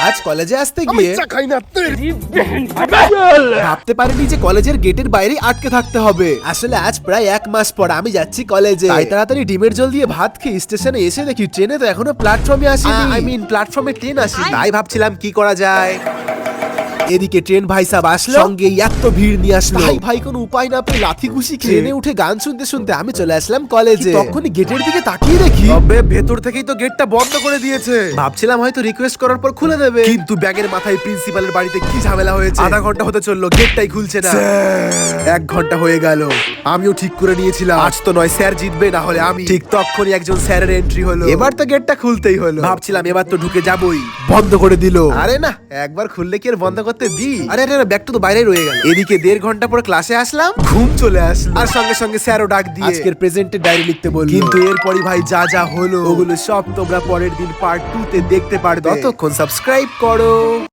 আজ কলেজে আসতে গিয়ে ভাবতে পারিনি যে কলেজের গেটের বাইরে আটকে থাকতে হবে। আসলে আজ প্রায় 1 মাস পর আমি যাচ্ছি কলেজে, তাই তাড়াতাড়ি ডিমের জল দিয়ে ভাত খেয়ে স্টেশনে এসে দেখি ট্রেনে তো এখনো প্ল্যাটফর্মে আসেনি। আই মিন প্ল্যাটফর্মে ট্রেন আসেনি। তাই ভাবছিলাম কি করা যায়। এদিকে ট্রেন ভাই সাহেব আসলো, সঙ্গে এত ভিড় নিয়ে আসলো। ভাই কোনো উপায় না পেয়ে লাথি ঘুষি খেয়ে ট্রেনে উঠে গান শুনতে শুনতে আমি চলে আসলাম কলেজে। তখনই গেটের দিকে তাকিয়ে দেখি তবে ভেতর থেকেই তো গেটটা বন্ধ করে দিয়েছে। ভাবছিলাম হয়তো রিকোয়েস্ট করার পর খুলে দেবে, কিন্তু ব্যাগের মাথায় প্রিন্সিপালের বাড়িতে কি ঝামেলা হয়েছে। আধা ঘন্টা হতে চললো, গেটটাই খুলছে না। 1 ঘন্টা হয়ে গেল। আমিও ঠিক করে নিয়েছিলাম আজ তো নয় স্যার জিতবে, না হলে আমি। ঠিক তখনই একজন স্যারের এন্ট্রি হলো। এবার তো গেটটা খুলতেই হলো। ভাবছিলাম এবার তো ঢুকে যাবই, বন্ধ করে দিল। আরে না, একবার খুললে কি আর বন্ধ করতে দি? আরে ব্যাগটা তো বাইরেই রয়ে গেল। এদিকে 1.5 ঘন্টা পর ক্লাসে আসলাম, ঘুম চলে আসলো। আর সঙ্গে সঙ্গে স্যারও ডাক দিয়ে আজকের প্রেজেন্টের ডায়েরি লিখতে বলল। কিন্তু এরপরই ভাই যা যা হলো ওগুলো সব তোমরা পরের দিন পার্ট 2 তে দেখতে পারবে। ততক্ষণ সাবস্ক্রাইব করো।